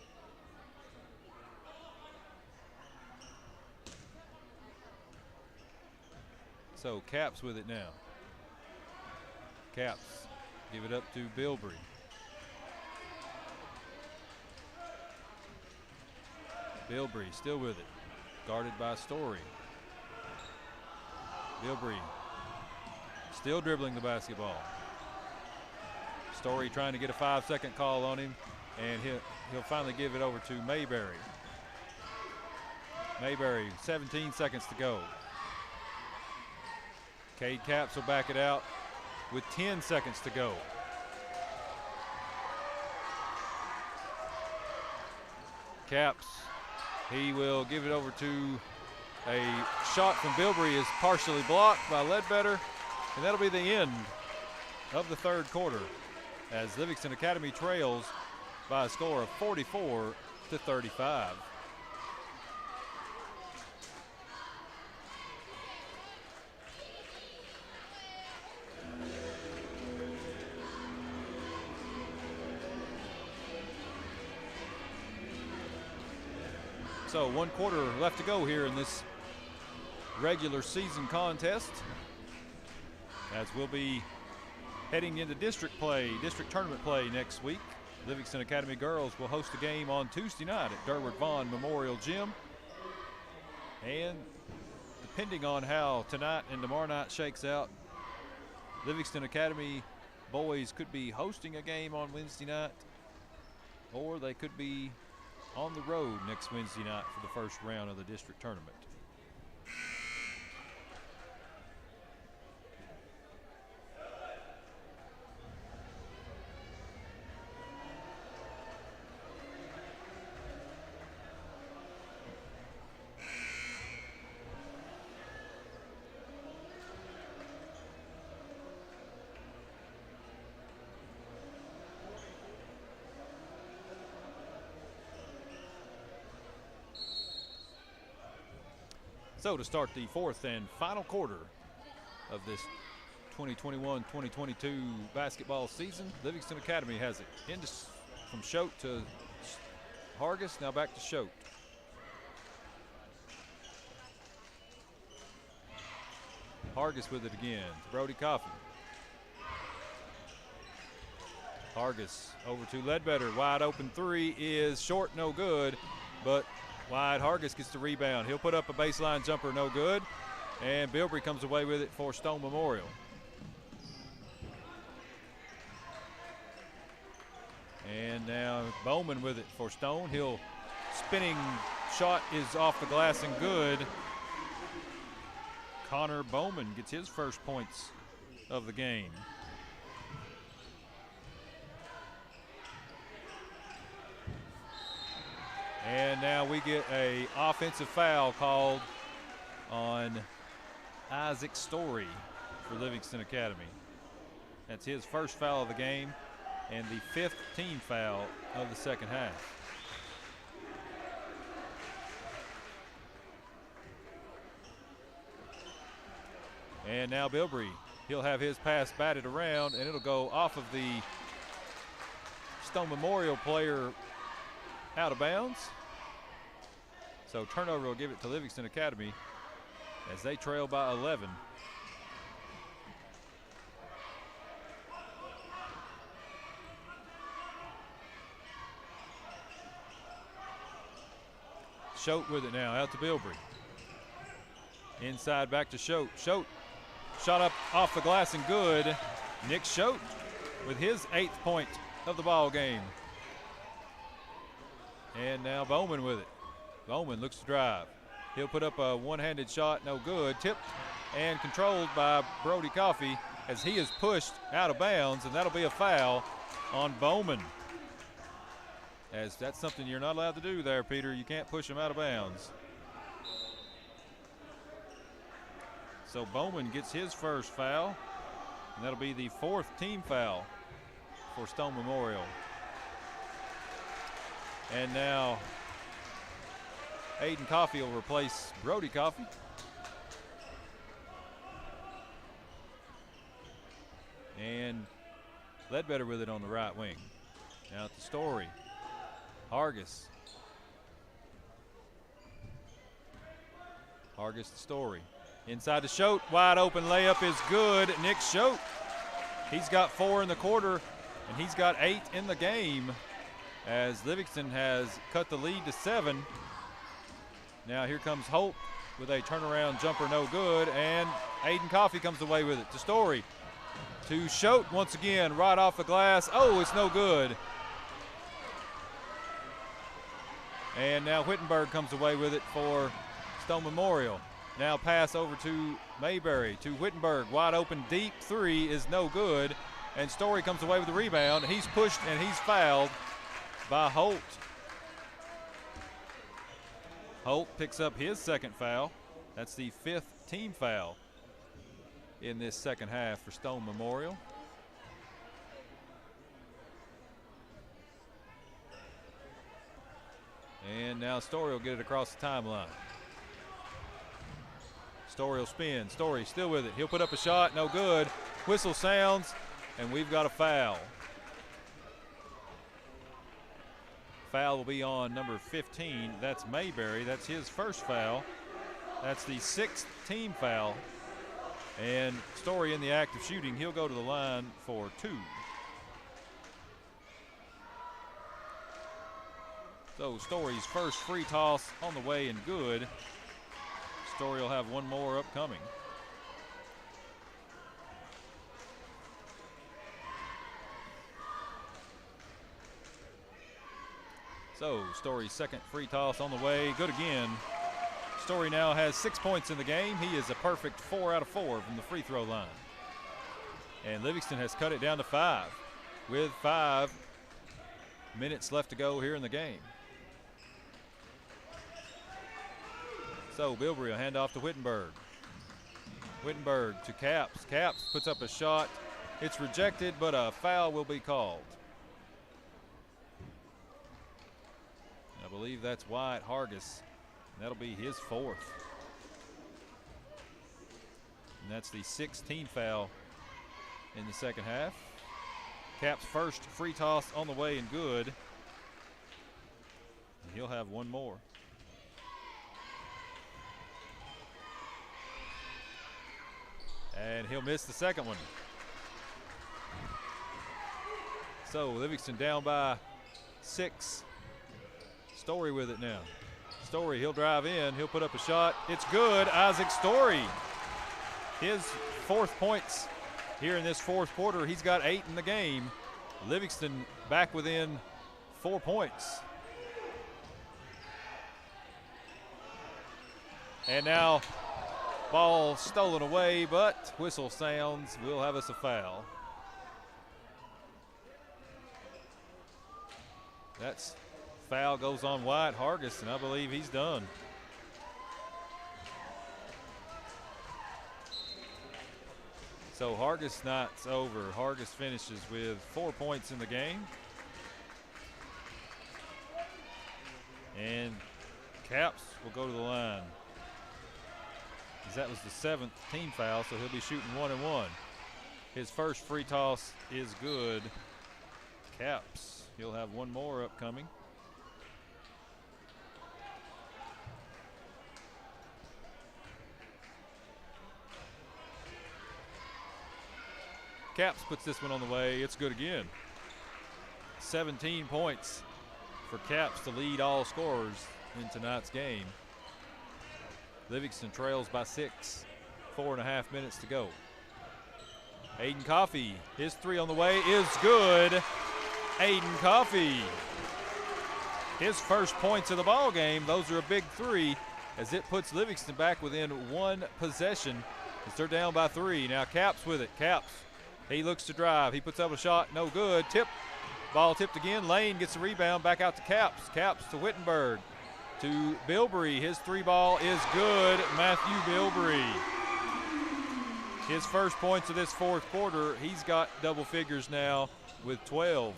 So Capps with it now. Capps give it up to Bilbrey. Bilbrey still with it, guarded by Story. Bilbrey still dribbling the basketball. Story trying to get a 5-second call on him, and he'll finally give it over to Mayberry. Mayberry, 17 seconds to go. Cade Capps will back it out with 10 seconds to go. Capps, he will give it over to a shot from Bilbrey is partially blocked by Ledbetter, and that'll be the end of the third quarter as Livingston Academy trails by a score of 44-35. So 1 quarter left to go here in this regular season contest, as we'll be heading into district tournament play next week. Livingston Academy girls will host a game on Tuesday night at Durward Vaughn Memorial Gym. And depending on how tonight and tomorrow night shakes out, Livingston Academy boys could be hosting a game on Wednesday night, or they could be on the road next Wednesday night for the first round of the district tournament. So to start the fourth and final quarter of this 2021-2022 basketball season, Livingston Academy has it from Choate to Hargis, now back to Choate. Hargis with it again to Brody Coffey. Hargis over to Ledbetter, wide open three is short, no good, but wide. Hargis gets the rebound. He'll put up a baseline jumper, no good. And Bilbrey comes away with it for Stone Memorial. And now Bowman with it for Stone. He'll spinning shot is off the glass and good. Connor Bowman gets his first points of the game. And now we get a offensive foul called on Isaac Story for Livingston Academy. That's his first foul of the game and the 5th team foul of the second half. And now Bilbrey, he'll have his pass batted around, and it'll go off of the Stone Memorial player out of bounds. So turnover will give it to Livingston Academy as they trail by 11. Choate with it now, out to Bilbrey. Inside back to Choate. Choate shot up off the glass and good. Nick Choate with his 8th point of the ball game. And now Bowman with it. Bowman looks to drive. He'll put up a one-handed shot, no good. Tipped and controlled by Brody Coffey as he is pushed out of bounds, and that'll be a foul on Bowman. As that's something you're not allowed to do there, Peter. You can't push him out of bounds. So Bowman gets his first foul, and that'll be the 4th team foul for Stone Memorial. And now Aiden Coffey will replace Brody Coffey. And Ledbetter with it on the right wing. Now to Story. Hargis. Hargis to Story. Inside to Choate, wide open layup is good. Nick Choate, he's got 4 in the quarter, and he's got 8 in the game as Livingston has cut the lead to 7. Now here comes Holt with a turnaround jumper, no good, and Aiden Coffey comes away with it to Story. To Choate once again, right off the glass. Oh, it's no good. And now Whittenberg comes away with it for Stone Memorial. Now pass over to Mayberry, to Wittenberg. Wide open, deep three is no good. And Story comes away with the rebound. He's pushed and he's fouled by Holt. Holt picks up his second foul. That's the 5th team foul in this second half for Stone Memorial. And now Story will get it across the timeline. Story will spin. Story still with it. He'll put up a shot. No good. Whistle sounds, and we've got a foul. Foul will be on number 15. That's Mayberry. That's his first foul. That's the 6th team foul. And Story in the act of shooting. He'll go to the line for 2. So Story's first free toss on the way and good. Story will have one more upcoming. So Story's second free toss on the way, good again. Story now has 6 points in the game. He is a perfect 4 out of 4 from the free throw line. And Livingston has cut it down to 5 with 5 minutes left to go here in the game. So Bilbrey will hand off to Wittenberg. Wittenberg to Capps. Capps puts up a shot. It's rejected, but a foul will be called. I believe that's Wyatt Hargis. That'll be his 4th. And that's the 16th foul in the second half. Capps' first free toss on the way and good. And he'll have one more. And he'll miss the second one. So Livingston down by 6. Story with it now. Story, he'll drive in, he'll put up a shot. It's good. Isaac Story. His 4th points here in this 4th quarter. He's got 8 in the game. Livingston back within 4 points. And now ball stolen away, but whistle sounds. Will have us a foul. That's foul goes on Wyatt Hargis, and I believe he's done. So Hargis night's over. Hargis finishes with 4 points in the game. And Capps will go to the line. That was the 7th team foul, so he'll be shooting 1 and 1. His first free toss is good. Capps, he'll have one more upcoming. Capps puts this one on the way. It's good again. 17 points for Capps to lead all scorers in tonight's game. Livingston trails by 6. 4.5 minutes to go. Aiden Coffey, his 3 on the way is good. Aiden Coffey, his first points of the ball game. Those are a big 3 as it puts Livingston back within 1 possession as they're down by 3. Now Capps with it. Capps, he looks to drive. He puts up a shot, no good. Ball tipped again. Lane gets the rebound, back out to Capps. Capps to Wittenberg. To Bilbrey, his 3 ball is good. Matthew Bilbrey. His first points of this 4th quarter, he's got double figures now with 12.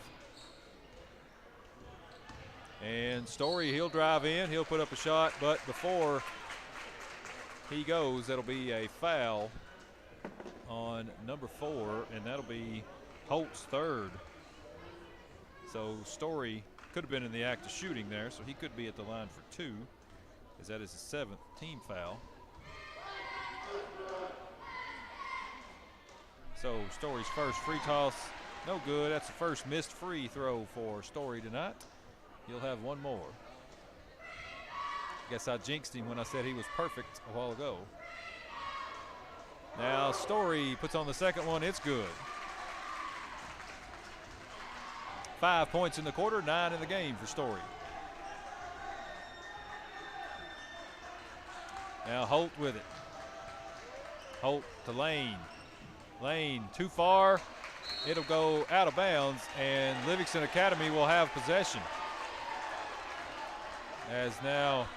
And Story, he'll drive in, he'll put up a shot, but before he goes, that'll be a foul on number 4, and that'll be Holt's 3rd. So Story could have been in the act of shooting there, so he could be at the line for 2, as that is the 7th team foul. So Story's first free toss, no good. That's the first missed free throw for Story tonight. He'll have one more. Guess I jinxed him when I said he was perfect a while ago. Now Story puts on the second one, it's good. 5 points in the quarter, 9 in the game for Story. Now Holt with it. Holt to Lane. Lane too far. It'll go out of bounds, and Livingston Academy will have possession. As now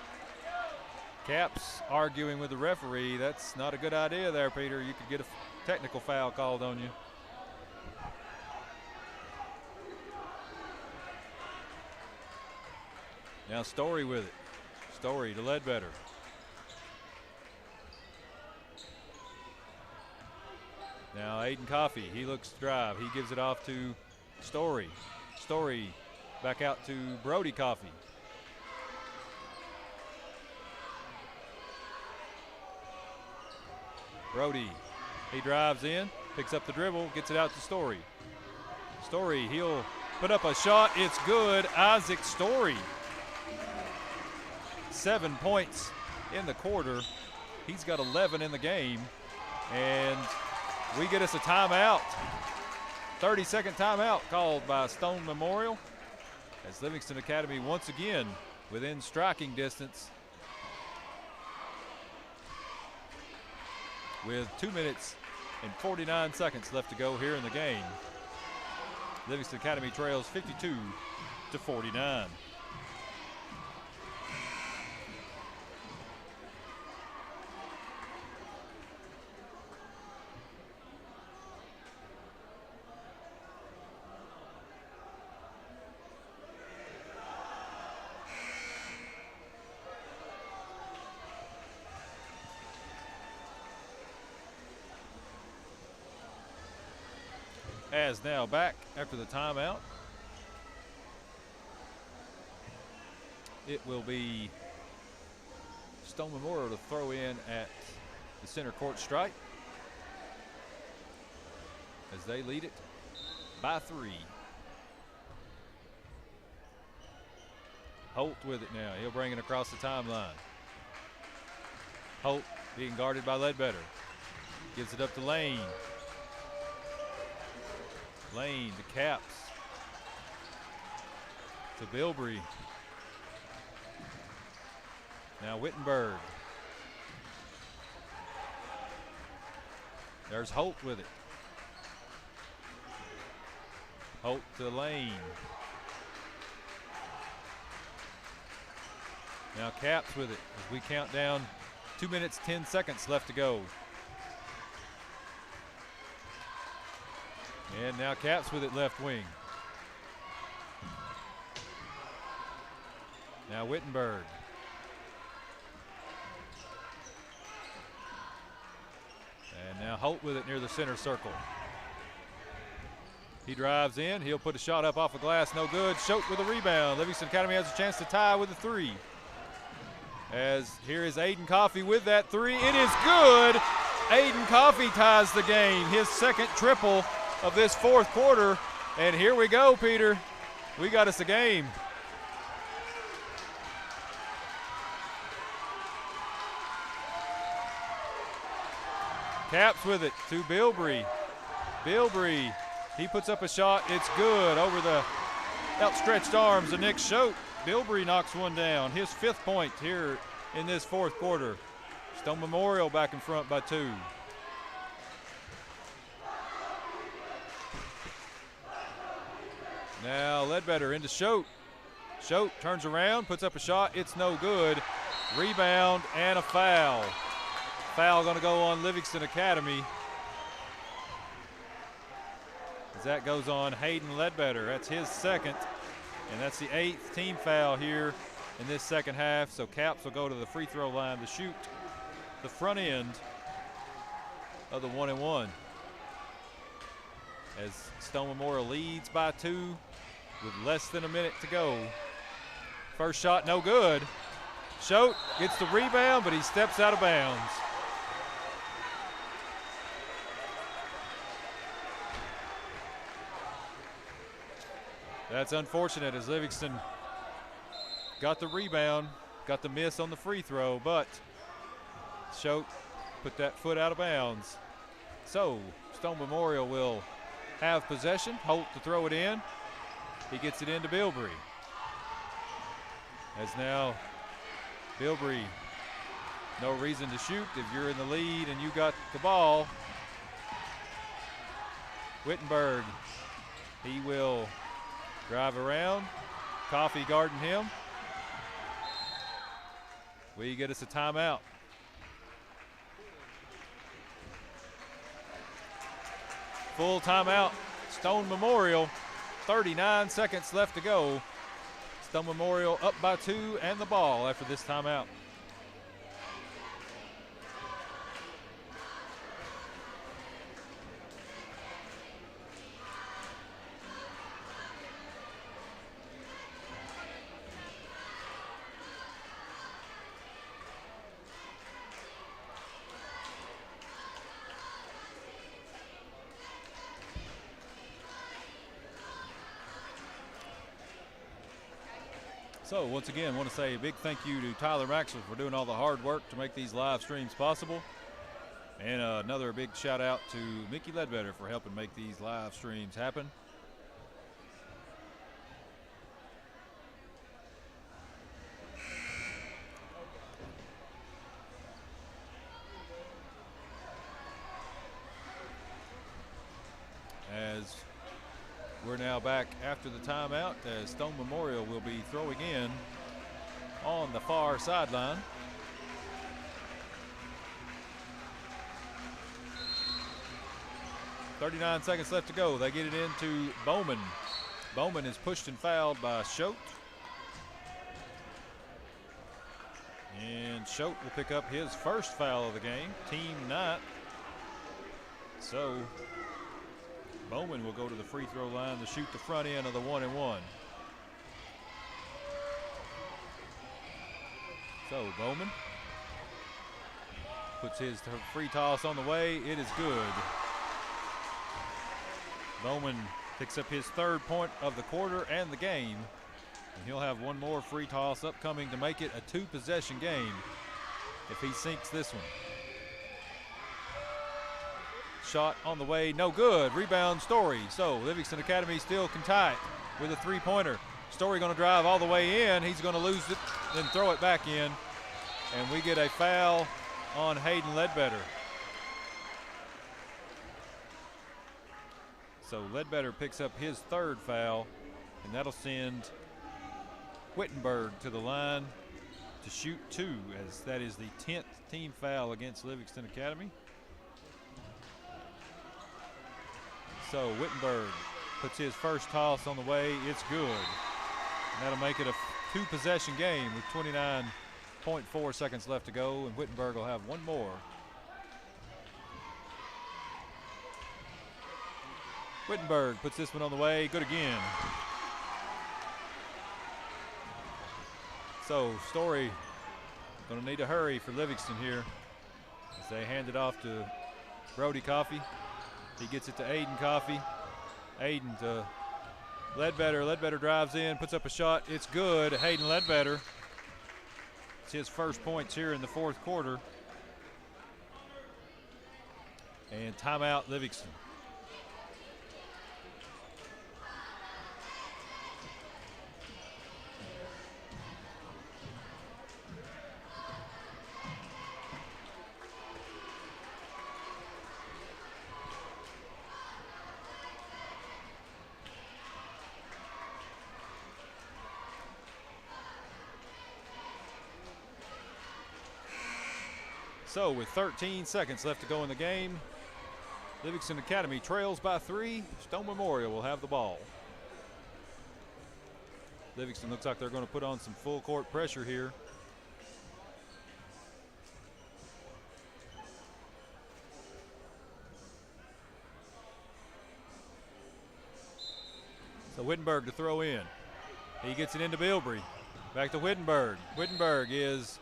Caps arguing with the referee. That's not a good idea there, Peter. You could get a technical foul called on you. Now Story with it. Story to Ledbetter. Now Aiden Coffey, he looks to drive. He gives it off to Story. Story back out to Brody Coffey. Brody, he drives in, picks up the dribble, gets it out to Story. Story, he'll put up a shot. It's good. Isaac Story. 7 points in the quarter. He's got 11 in the game. And we get us a timeout. 30-second timeout called by Stone Memorial, as Livingston Academy once again within striking distance with 2 minutes and 49 seconds left to go here in the game. Livingston Academy trails 52-49. As now back after the timeout. It will be Stone Memorial to throw in at the center court stripe as they lead it by 3. Holt with it now. He'll bring it across the timeline. Holt being guarded by Ledbetter. Gives it up to Lane. Lane to Caps. To Bilbrey. Now Wittenberg. There's Holt with it. Holt to Lane. Now Caps with it as we count down 2 minutes, 10 seconds left to go. And now Caps with it left wing. Now Wittenberg. And now Holt with it near the center circle. He drives in. He'll put a shot up off a glass. No good. Schote with a rebound. Livingston Academy has a chance to tie with a 3. As here is Aiden Coffey with that 3. It is good. Aiden Coffey ties the game. His second triple of this fourth quarter. And here we go, Peter. We got us a game. Caps with it to Bilbrey. Bilbrey, he puts up a shot. It's good over the outstretched arms of Nick Schote. Bilbrey knocks one down. His 5th point here in this fourth quarter. Stone Memorial back in front by 2. Now Ledbetter into Schote. Schote turns around, puts up a shot. It's no good. Rebound and a foul. Foul going to go on Livingston Academy. As that goes on Hayden Ledbetter. That's his 2nd, and that's the 8th team foul here in this second half. So Caps will go to the free throw line to shoot the front end of the 1-and-1. As Stone Memorial leads by 2 with less than a minute to go. First shot no good. Schote gets the rebound, but he steps out of bounds. That's unfortunate as Livingston got the rebound, got the miss on the free throw, but Schote put that foot out of bounds. So Stone Memorial will have possession. Holt to throw it in. He gets it into Bilbrey. As now Bilbrey No reason to shoot if you're in the lead and you got the ball. Wittenberg, he will drive around. Coffee guarding him. We get us a timeout. Full timeout. Stone Memorial, 39 seconds left to go. Stone Memorial up by 2 and the ball after this timeout. So once again, I want to say a big thank you to Tyler Maxwell for doing all the hard work to make these live streams possible. And another big shout out to Mickey Ledbetter for helping make these live streams happen. As we're now back after the timeout, as Stone Memorial will be throwing in on the far sideline. .39 seconds left to go. They get it into Bowman. Bowman is pushed and fouled by Schote. And Schote will pick up his first foul of the game, team 9th. So Bowman will go to the free throw line to shoot the front end of the 1-and-1. So Bowman puts his free toss on the way. It is good. Bowman picks up his 3rd point of the quarter and the game. And he'll have one more free toss upcoming to make it a 2-possession game if he sinks this one. Shot on the way, no good. Rebound Story. So Livingston Academy still can tie it with a 3-pointer. Story going to drive all the way in. He's going to lose it, then throw it back in. And we get a foul on Hayden Ledbetter. So Ledbetter picks up his 3rd foul, and that'll send Wittenberg to the line to shoot 2, as that is the 10th team foul against Livingston Academy. So Wittenberg puts his first toss on the way. It's good. And that'll make it a 2-possession game with 29.4 seconds left to go, and Wittenberg will have one more. Wittenberg puts this one on the way. Good again. So Story going to need to hurry for Livingston here as they hand it off to Brody Coffey. He gets it to Aiden Coffey. Aiden to Ledbetter. Ledbetter drives in, puts up a shot. It's good. Hayden Ledbetter. It's his first points here in the 4th quarter. And timeout Livingston. So with 13 seconds left to go in the game, Livingston Academy trails by 3. Stone Memorial will have the ball. Livingston looks like they're going to put on some full court pressure here. So Wittenberg to throw in. He gets it into Bilbrey. Back to Wittenberg. Wittenberg is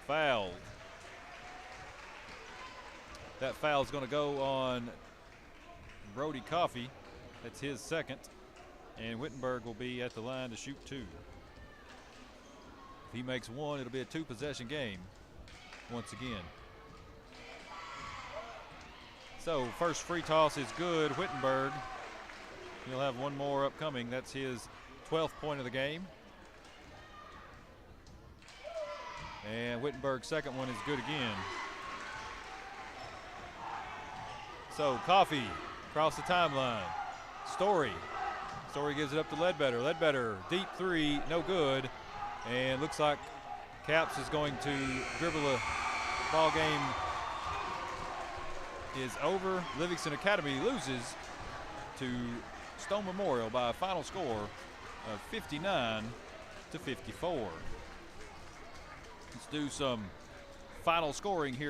fouled. That foul is going to go on Brody Coffey. That's his 2nd. And Wittenberg will be at the line to shoot 2. If he makes 1, it'll be a 2-possession game once again. So first free toss is good. Wittenberg, he'll have one more upcoming. That's his 12th point of the game. And Wittenberg's second one is good again. So Coffee across the timeline. Story gives it up to Ledbetter. Ledbetter, deep three, no good. And looks like Caps is going to dribble a ball game is over. Livingston Academy loses to Stone Memorial by a final score of 59-54. Let's do some final scoring here.